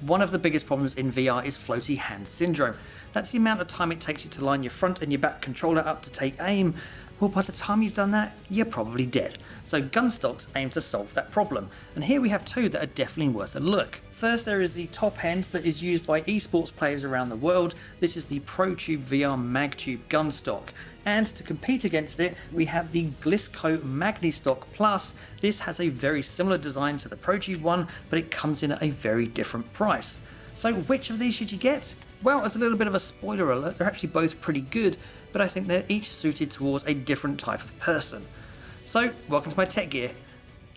One of the biggest problems in VR is floaty hand syndrome. That's the amount of time it takes you to line your front and your back controller up to take aim. Well, by the time you've done that, you're probably dead. So Gunstocks aim to solve that problem, and here we have two that are definitely worth a look. First, there is the top end that is used by esports players around the world. This is the ProTube VR MagTube Gunstock. And to compete against it, we have the Glisco MagniStock Plus. This has a very similar design to the ProTube one, but it comes in at a very different price. So which of these should you get? Well, as a little bit of a spoiler alert, they're actually both pretty good, but I think they're each suited towards a different type of person. So, welcome to my tech gear.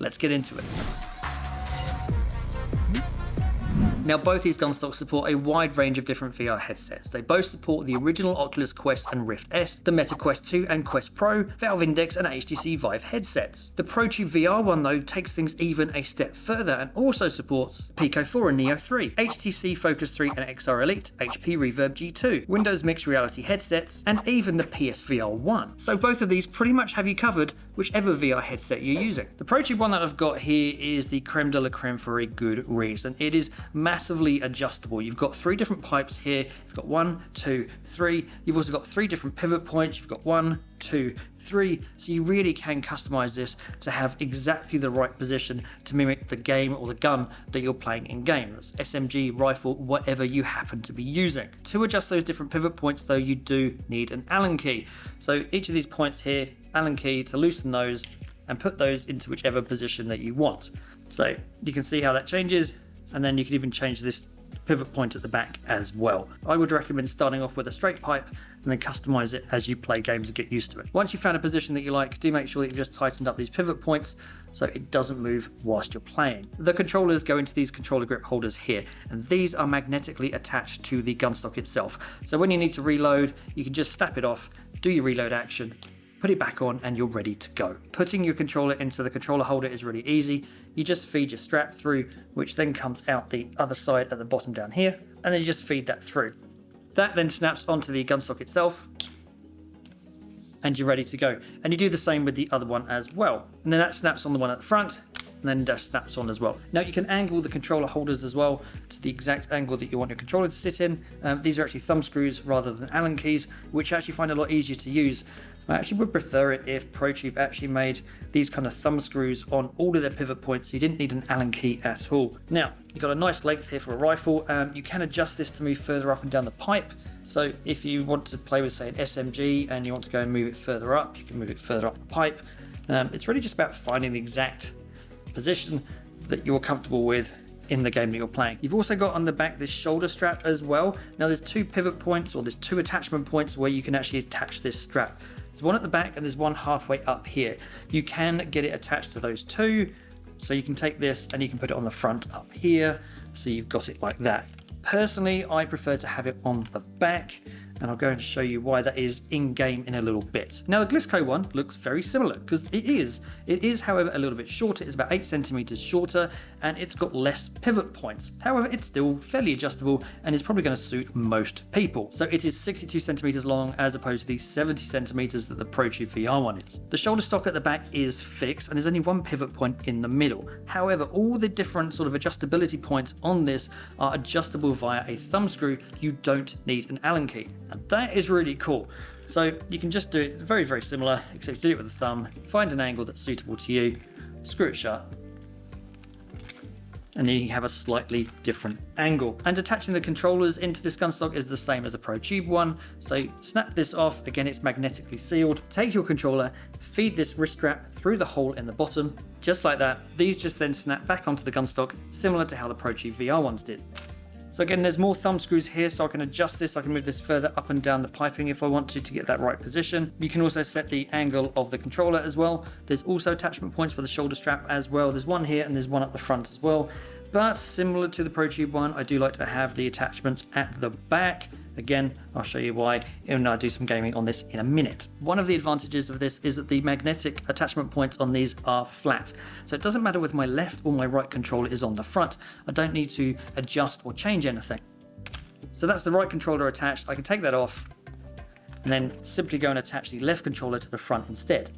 Let's get into it. Now, both these Gunstocks support a wide range of different VR headsets. They both support the original Oculus Quest and Rift S, the Meta Quest 2 and Quest Pro, Valve Index and HTC Vive headsets. The ProTube VR one, though, takes things even a step further and also supports Pico 4 and Neo 3, HTC Focus 3 and XR Elite, HP Reverb G2, Windows Mixed Reality headsets, and even the PSVR 1. So both of these pretty much have you covered whichever VR headset you're using. The ProTube one that I've got here is the creme de la creme for a good reason. It is massively adjustable. You've got three different pipes here. You've got 1, 2, 3. You've also got three different pivot points. You've got 1, 2, 3. So you really can customize this to have exactly the right position to mimic the game or the gun that you're playing in games. SMG, rifle, whatever you happen to be using. To adjust those different pivot points though, you do need an Allen key. So each of these points here, Allen key to loosen those and put those into whichever position that you want. So you can see how that changes. And then you can even change this pivot point at the back as well. I would recommend starting off with a straight pipe and then customize it as you play games and get used to it. Once you've found a position that you like, do make sure that you've just tightened up these pivot points so it doesn't move whilst you're playing. The controllers go into these controller grip holders here, and these are magnetically attached to the Gunstock itself. So when you need to reload, you can just snap it off, do your reload action, put it back on, and you're ready to go. Putting your controller into the controller holder is really easy. You just feed your strap through, which then comes out the other side at the bottom down here, and then you just feed that through. That then snaps onto the Gunstock itself, and you're ready to go. And you do the same with the other one as well. And then that snaps on the one at the front, and then just snaps on as well. Now you can angle the controller holders as well to the exact angle that you want your controller to sit in. These are actually thumb screws rather than Allen keys, which I actually find a lot easier to use. I actually would prefer it if ProTube actually made these kind of thumb screws on all of their pivot points, so you didn't need an Allen key at all. Now, you've got a nice length here for a rifle. You can adjust this to move further up and down the pipe. So if you want to play with, say, an SMG and you want to go and move it further up, you can move it further up the pipe. It's really just about finding the exact position that you're comfortable with in the game that you're playing. You've also got on the back this shoulder strap as well. Now there's two pivot points, or there's two attachment points where you can actually attach this strap. There's one at the back and there's one halfway up here. You can get it attached to those two. So you can take this and you can put it on the front up here. So you've got it like that. Personally, I prefer to have it on the back, and I'll go and show you why that is in-game in a little bit. Now the Glisco one looks very similar, because it is. It is, however, a little bit shorter. It's about 8 centimeters shorter, and it's got less pivot points. However, it's still fairly adjustable, and is probably going to suit most people. So it is 62 centimeters long, as opposed to the 70 centimeters that the ProTube VR one is. The shoulder stock at the back is fixed, and there's only one pivot point in the middle. However, all the different sort of adjustability points on this are adjustable via a thumb screw. You don't need an Allen key. And that is really cool. So you can just do it very, very similar, except you do it with a thumb, find an angle that's suitable to you, screw it shut, and then you have a slightly different angle. And attaching the controllers into this Gunstock is the same as a ProTube one. So snap this off, again it's magnetically sealed. Take your controller, feed this wrist strap through the hole in the bottom, just like that. These just then snap back onto the Gunstock, similar to how the ProTube VR ones did. So again, there's more thumb screws here, so I can adjust this. I can move this further up and down the piping if I want to get that right position. You can also set the angle of the controller as well. There's also attachment points for the shoulder strap as well. There's one here and there's one at the front as well. But similar to the ProTube one, I do like to have the attachments at the back. Again, I'll show you why and I'll do some gaming on this in a minute. One of the advantages of this is that the magnetic attachment points on these are flat. So it doesn't matter whether my left or my right controller is on the front. I don't need to adjust or change anything. So that's the right controller attached. I can take that off and then simply go and attach the left controller to the front instead.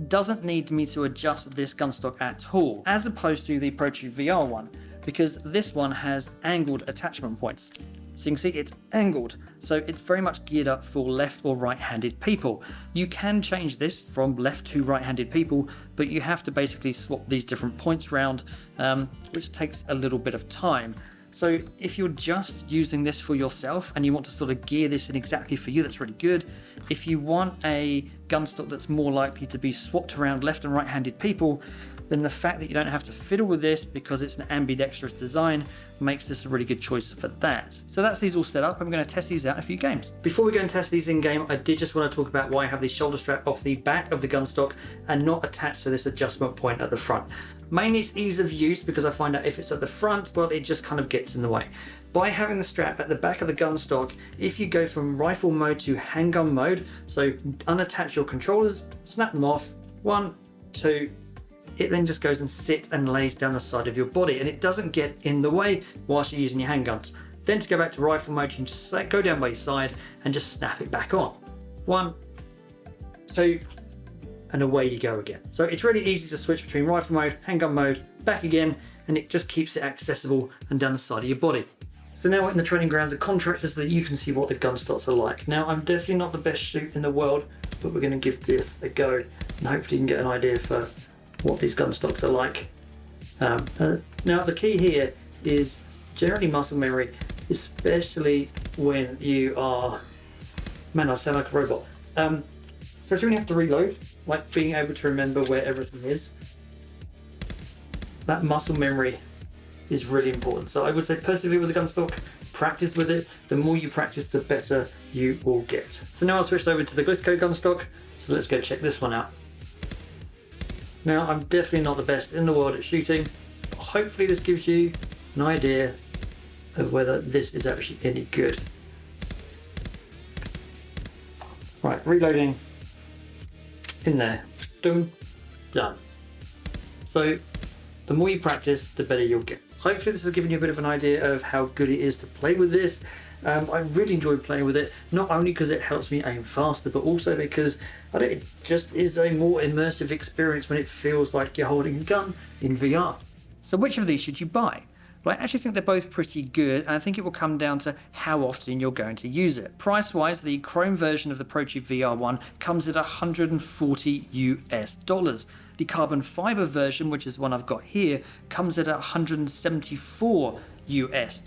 Doesn't need me to adjust this Gunstock at all, as opposed to the ProTube VR one. because this one has angled attachment points. So you can see it's angled, so it's very much geared up for left or right-handed people. You can change this from left to right-handed people, but you have to basically swap these different points around, which takes a little bit of time. So if you're just using this for yourself and you want to sort of gear this in exactly for you, that's really good. If you want a gun stock that's more likely to be swapped around left and right-handed people, then the fact that you don't have to fiddle with this because it's an ambidextrous design makes this a really good choice for that. So that's these all set up. I'm going to test these out in a few games. Before we go and test these in game, I did just want to talk about why I have the shoulder strap off the back of the gun stock and not attached to this adjustment point at the front. Mainly it's ease of use, because I find that if it's at the front, well, it just kind of gets in the way. By having the strap at the back of the gun stock, if you go from rifle mode to handgun mode, so unattach your controllers, snap them off, 1, 2, it then just goes and sits and lays down the side of your body, and it doesn't get in the way whilst you're using your handguns. Then to go back to rifle mode, you can just go down by your side and just snap it back on. 1, 2, and away you go again. So it's really easy to switch between rifle mode, handgun mode, back again, and it just keeps it accessible and down the side of your body. So now we're in the training grounds of contractors so that you can see what the gun stocks are like. Now, I'm definitely not the best shoot in the world, but we're going to give this a go and hopefully you can get an idea for what these gun stocks are like. Now the key here is generally muscle memory, especially when you are, man, I sound like a robot. Especially when you have to reload, like being able to remember where everything is. That muscle memory is really important. So I would say persevere with the gun stock, practice with it. The more you practice, the better you will get. So now I'll switch over to the Glisco gun stock. So let's go check this one out. Now, I'm definitely not the best in the world at shooting, but hopefully this gives you an idea of whether this is actually any good. Right, reloading, in there, done, done. So the more you practice, the better you'll get. Hopefully this has given you a bit of an idea of how good it is to play with this. I really enjoy playing with it, not only because it helps me aim faster, but also because it just is a more immersive experience when it feels like you're holding a gun in VR. So which of these should you buy? Well, I actually think they're both pretty good, and I think it will come down to how often you're going to use it. Price-wise, the Chrome version of the ProTube VR1 comes at $140 US. The carbon fiber version, which is the one I've got here, comes at $174 US.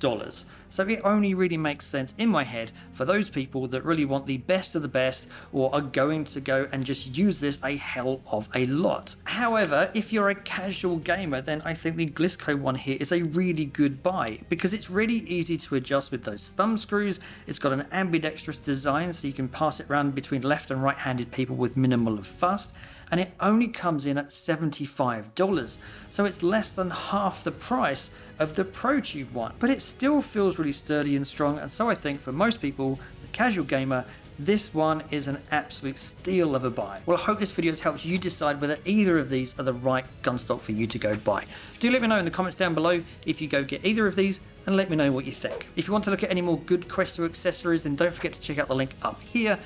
So it only really makes sense in my head for those people that really want the best of the best or are going to go and just use this a hell of a lot. However, if you're a casual gamer, then I think the Glisco one here is a really good buy because it's really easy to adjust with those thumb screws. It's got an ambidextrous design so you can pass it around between left and right-handed people with minimal of fuss. And it only comes in at $75, so it's less than half the price of the ProTube one, but it still feels really sturdy and strong, and so I think for most people, the casual gamer, this one is an absolute steal of a buy. Well, I hope this video has helped you decide whether either of these are the right gun stock for you to go buy. Do let me know in the comments down below if you go get either of these, and let me know what you think. If you want to look at any more good Quest 2 accessories, then don't forget to check out the link up here.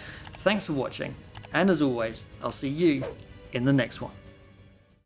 Thanks for watching, and as always, I'll see you in the next one.